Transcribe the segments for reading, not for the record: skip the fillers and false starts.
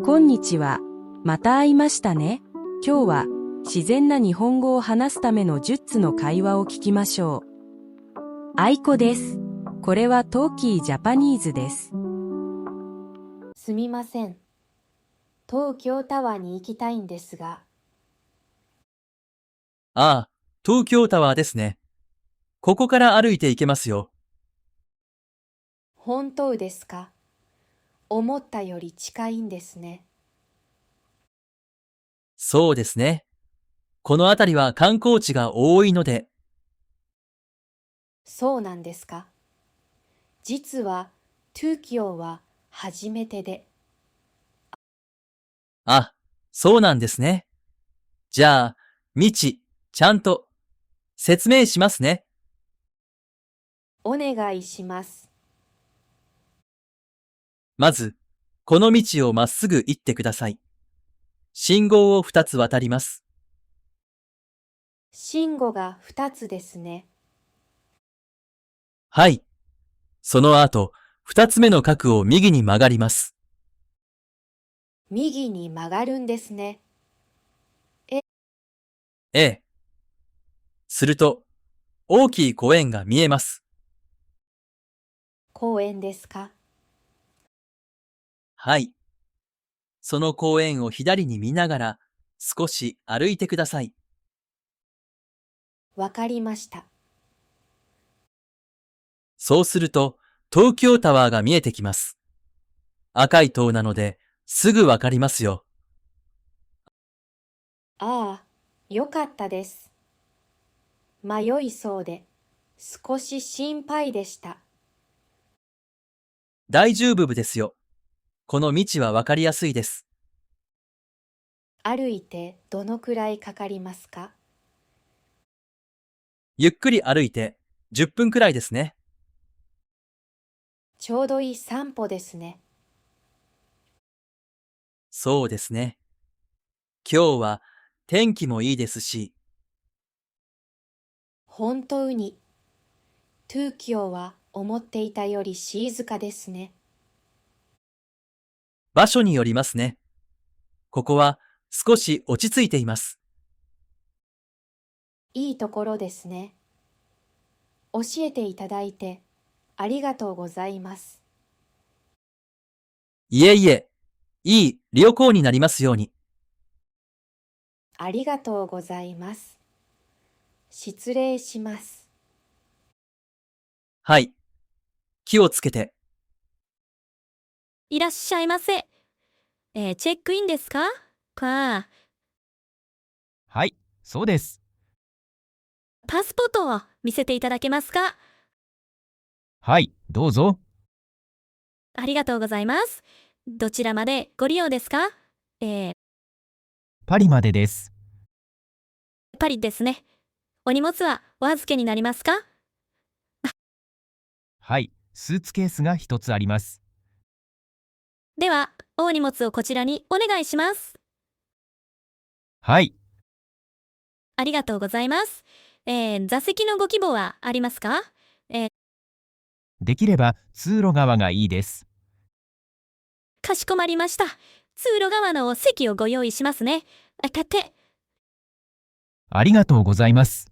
こんにちは。また会いましたね。今日は自然な日本語を話すための10つの会話を聞きましょう。あいこです。これはトーキージャパニーズです。すみません。東京タワーに行きたいんですが。ああ、東京タワーですね。ここから歩いて行けますよ。本当ですか？思ったより近いんですね。そうですね。この辺りは観光地が多いので。そうなんですか？実は東京は初めてで。あ、そうなんですね。じゃあ、道、ちゃんと説明しますね。お願いします。まず、この道をまっすぐ行ってください。信号を2つ渡ります。信号が2つですね。はい。その後、2つ目の角を右に曲がります。右に曲がるんですね。ええ。すると、大きい公園が見えます。公園ですか？はい。その公園を左に見ながら少し歩いてください。わかりました。そうすると、東京タワーが見えてきます。赤い塔なので、すぐわかりますよ。ああ、よかったです。迷いそうで少し心配でした。大丈夫ですよ。この道はわかりやすいです。歩いてどのくらいかかりますか？ゆっくり歩いて10分くらいですね。ちょうどいい散歩ですね。そうですね。今日は天気もいいですし、本当に、東京は思っていたより静かですね。場所によりますね。ここは少し落ち着いています。いいところですね。教えていただいてありがとうございます。いえいえ、いい旅行になりますように。ありがとうございます。失礼します。はい。気をつけて。いらっしゃいませ。チェックインですか？はい、そうです。パスポートを見せていただけますか？はい、どうぞ。ありがとうございます。どちらまでご利用ですか？パリまでです。パリですね。お荷物はお預けになりますか？はい、スーツケースが一つあります。では、お荷物をこちらにお願いします。はい、ありがとうございます。座席のご希望はありますか？できれば通路側がいいです。かしこまりました。通路側の席をご用意しますね。立って。ありがとうございます。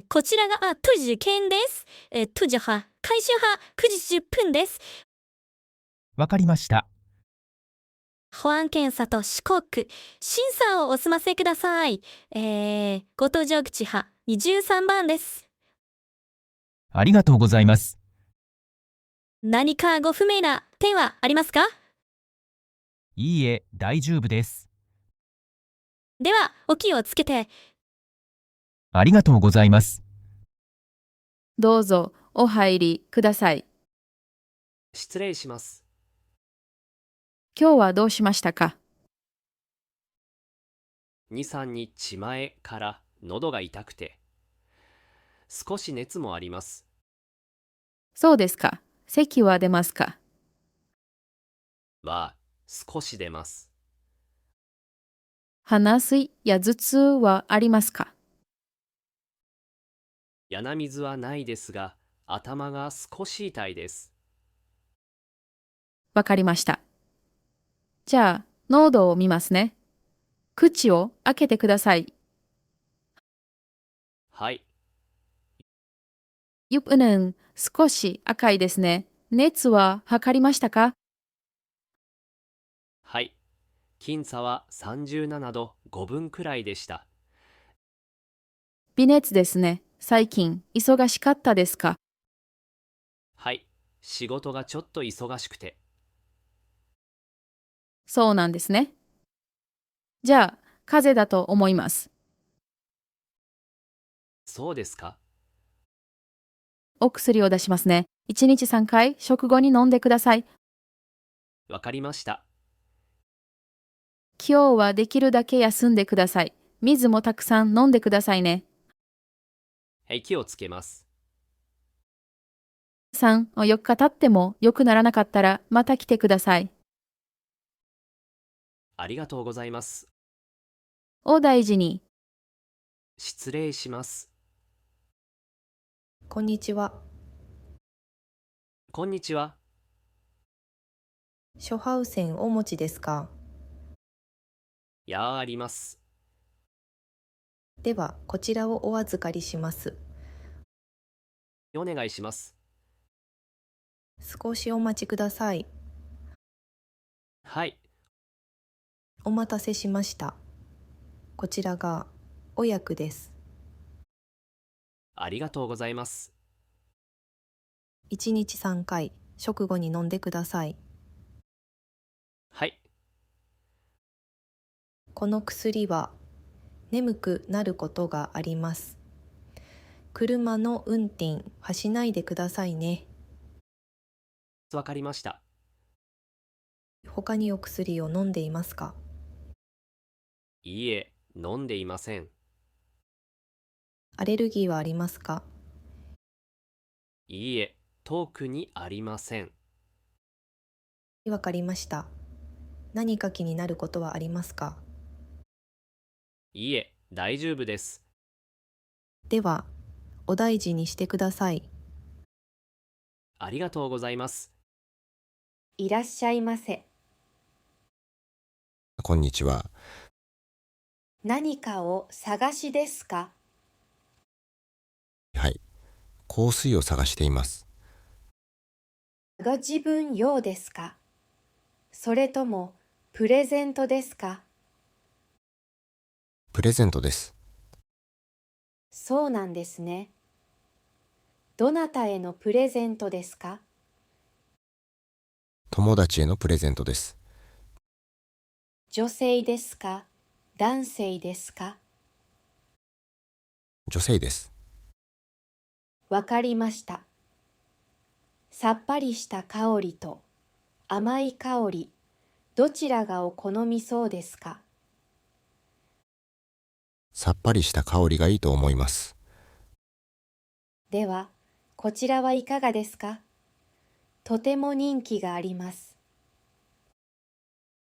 こちらが9時券です。9時は開始は9時10分です。わかりました。保安検査と四国、審査をお済ませください。ご搭乗口は23番です。ありがとうございます。何かご不明な点はありますか？いいえ、大丈夫です。では、お気をつけて。ありがとうございます。どうぞお入りください。失礼します。今日はどうしましたか？2、3日前から喉が痛くて、少し熱もあります。そうですか。咳は出ますか？少し出ます。鼻水や頭痛はありますか？鼻水はないですが、頭が少し痛いです。わかりました。じゃあ、喉を見ますね。口を開けてください。はい。입은少し赤いですね。熱は測りましたか？はい。僅差は37度5分くらいでした。微熱ですね。最近忙しかったですか？はい。仕事がちょっと忙しくて。そうなんですね。じゃあ、風邪だと思います。そうですか？お薬を出しますね。1日3回、食後に飲んでください。わかりました。今日はできるだけ休んでください。水もたくさん飲んでくださいね。はい、気をつけます。4日経っても良くならなかったらまた来てください。ありがとうございます。お大事に。失礼します。こんにちは。こんにちは。ショハウセンお持ちですか？あります。では、こちらをお預かりします。お願いします。少しお待ちください。はい。お待たせしました。こちらがお薬です。ありがとうございます。1日3回、食後に飲んでください。はい。この薬は眠くなることがあります。車の運転はしないでくださいね。わかりました。他にお薬を飲んでいますか？いいえ、飲んでいません。アレルギーはありますか？いいえ、特にありません。わかりました。何か気になることはありますか？いいえ、大丈夫です。では、お大事にしてください。ありがとうございます。いらっしゃいませ。こんにちは。何かを探しですか？はい。香水を探しています。ご自分用ですか？それともプレゼントですか？プレゼントです。そうなんですね。どなたへのプレゼントですか？友達へのプレゼントです。女性ですか？男性ですか？女性です。わかりました。さっぱりした香りと甘い香り、どちらがお好みそうですか？さっぱりした香りがいいと思います。では、こちらはいかがですか？とても人気があります。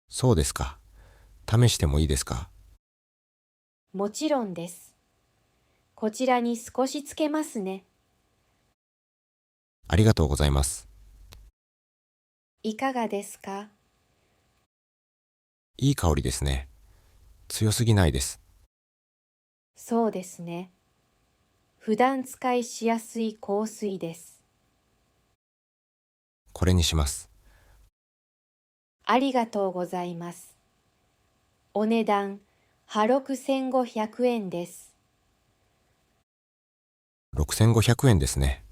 そうですか。試してもいいですか？もちろんです。こちらに少しつけますね。ありがとうございます。いかがですか？いい香りですね。強すぎないです。そうですね。普段使いしやすい香水です。これにします。ありがとうございます。お値段、6500円です。6500円ですね。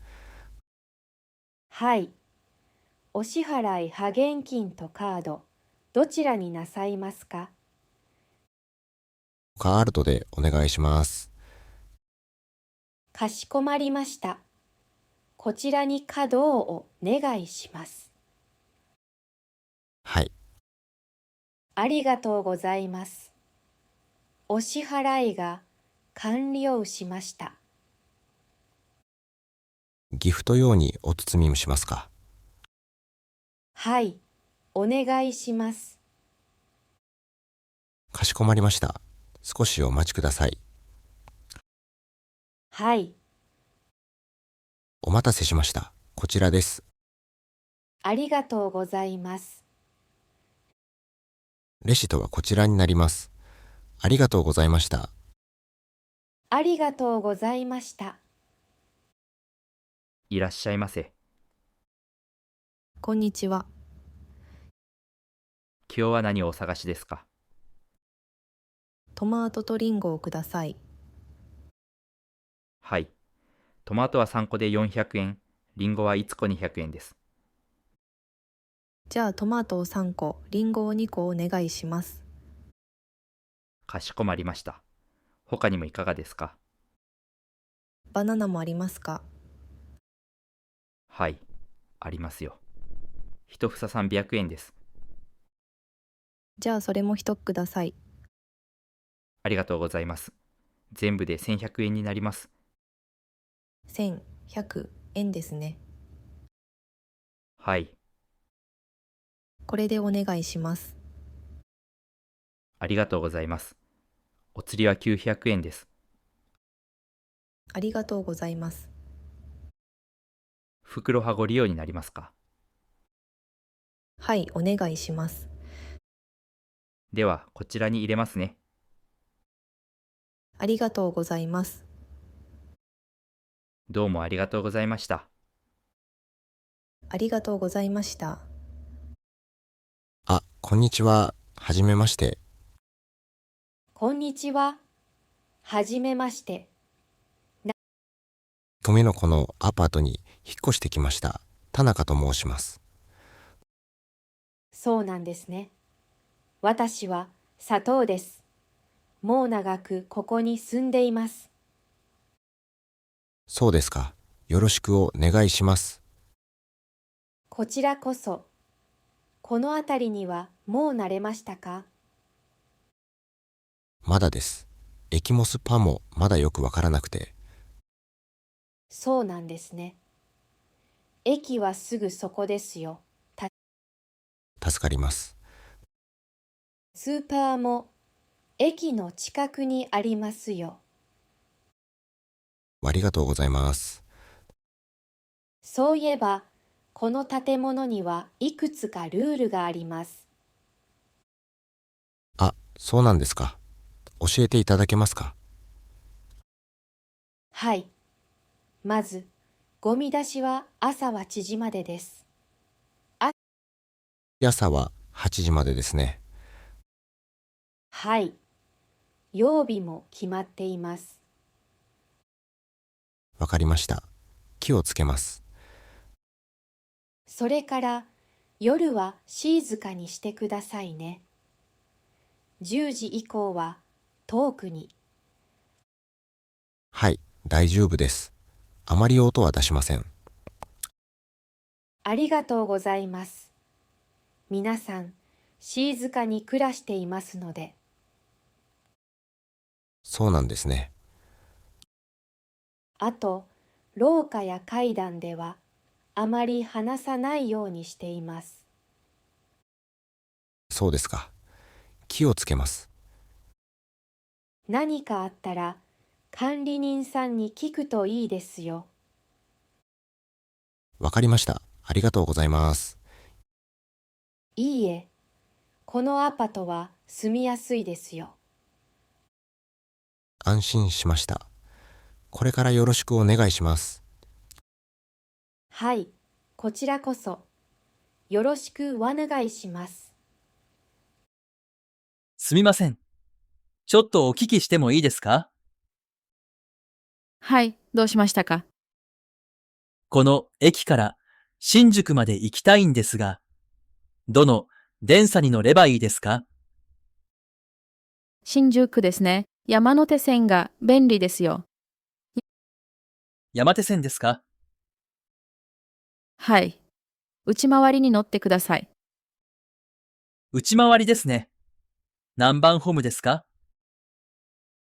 はい。お支払い派現金とカード、どちらになさいますか？カードでお願いします。かしこまりました。こちらにカードをお願いします。はい。ありがとうございます。お支払いが完了しました。ギフト用にお包みしますか？はい、お願いします。かしこまりました。少しお待ちください。はい、お待たせしました。こちらです。ありがとうございます。レシートはこちらになります。ありがとうございました。ありがとうございました。いらっしゃいませ。こんにちは。今日は何をお探しですか？トマトとリンゴをください。はい。トマトは3個で400円、リンゴは1個200円です。じゃあトマトを3個、リンゴを2個お願いします。かしこまりました。他にもいかがですか？バナナもありますか？はい、ありますよ。一房300円です。じゃあそれも1つください。ありがとうございます。全部で1100円になります。1100円ですね。はい、これでお願いします。ありがとうございます。お釣りは900円です。ありがとうございます。袋はご利用になりますか？はい、お願いします。では、こちらに入れますね。ありがとうございます。どうもありがとうございました。ありがとうございました。あ、こんにちは。はじめまして。こんにちは。はじめまして。富の子のアパートに引っ越してきました。田中と申します。そうなんですね。私は佐藤です。もう長くここに住んでいます。そうですか。よろしくお願いします。こちらこそ。この辺りにはもう慣れましたか？まだです。エキモスパもまだよくわからなくて。そうなんですね。駅はすぐそこですよ。助かります。スーパーも駅の近くにありますよ。ありがとうございます。そういえば、この建物にはいくつかルールがあります。あ、そうなんですか。教えていただけますか？はい。まず、ゴミ出しは朝8時までです。朝は8時までですね。はい。曜日も決まっています。わかりました。気をつけます。それから夜は静かにしてくださいね。10時以降は遠くに。はい、大丈夫です。あまり音は出しません。ありがとうございます。皆さん、静かに暮らしていますので。そうなんですね。あと、廊下や階段ではあまり話さないようにしています。そうですか。気をつけます。何かあったら管理人さんに聞くといいですよ。わかりました。ありがとうございます。いいえ、このアパートは住みやすいですよ。安心しました。これからよろしくお願いします。はい、こちらこそ。よろしくお願いします。すみません。ちょっとお聞きしてもいいですか？はい、どうしましたか？この駅から新宿まで行きたいんですが、どの電車に乗ればいいですか？新宿ですね。山手線が便利ですよ。山手線ですか？はい。内回りに乗ってください。内回りですね。何番ホームですか？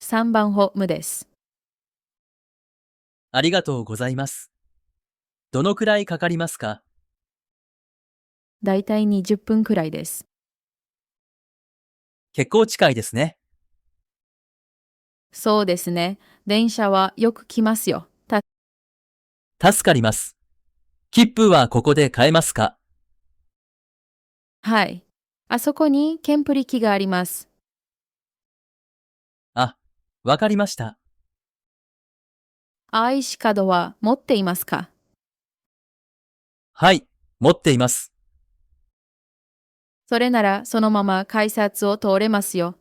3番ホームです。ありがとうございます。どのくらいかかりますか？だいたい20分くらいです。結構近いですね。そうですね。電車はよく来ますよ。助かります。切符はここで買えますか？はい。あそこに検プリ機があります。あ、わかりました。IC カードは持っていますか？はい、持っています。それならそのまま改札を通れますよ。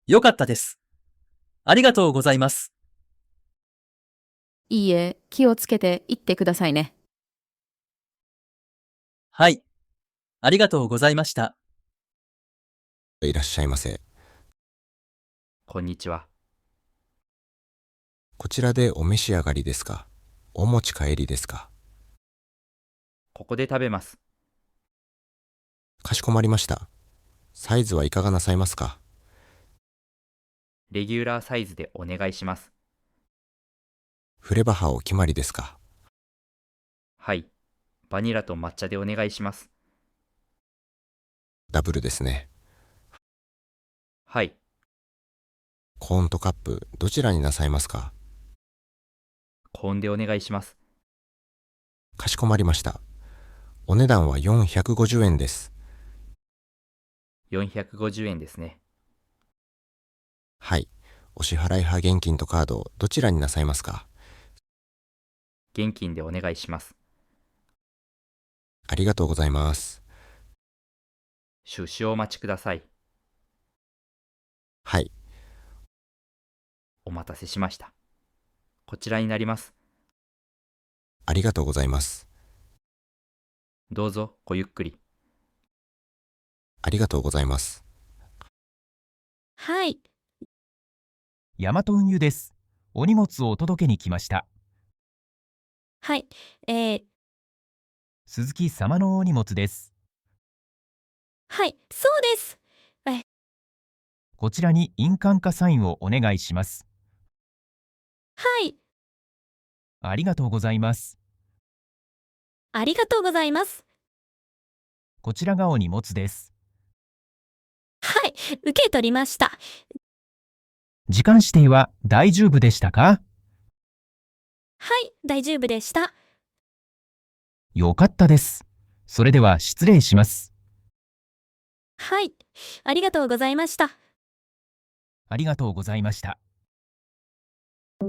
よかったです。ありがとうございます。いいえ、気をつけて行ってくださいね。はい、ありがとうございました。いらっしゃいませ。こんにちは。こちらでお召し上がりですか？お持ち帰りですか？ここで食べます。かしこまりました。サイズはいかがなさいますか？レギュラーサイズでお願いします。フレバハお決まりですか？はい。バニラと抹茶でお願いします。ダブルですね。はい。コーンとカップ、どちらになさいますか？コーンでお願いします。かしこまりました。お値段は450円です。450円ですね。はい。お支払い派現金とカード、どちらになさいますか？現金でお願いします。ありがとうございます。少々お待ちください。はい。お待たせしました。こちらになります。ありがとうございます。どうぞごゆっくり。ありがとうございます。はい。ヤマト運輸です。お荷物をお届けに来ました。はい。鈴木様のお荷物です。はい、そうです。こちらに印鑑かサインをお願いします。はい。ありがとうございます。ありがとうございます。こちらがお荷物です。はい、受け取りました。時間指定は大丈夫でしたか？はい、大丈夫でした。よかったです。それでは失礼します。はい、ありがとうございました。ありがとうございました。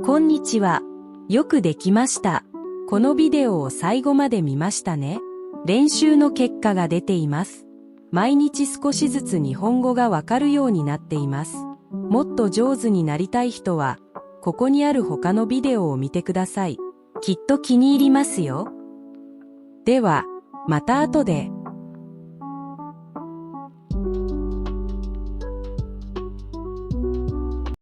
こんにちは。よくできました。このビデオを最後まで見ましたね。練習の結果が出ています。毎日少しずつ日本語がわかるようになっています。もっと上手になりたい人は、ここにある他のビデオを見てください。きっと気に入りますよ。では、また後で。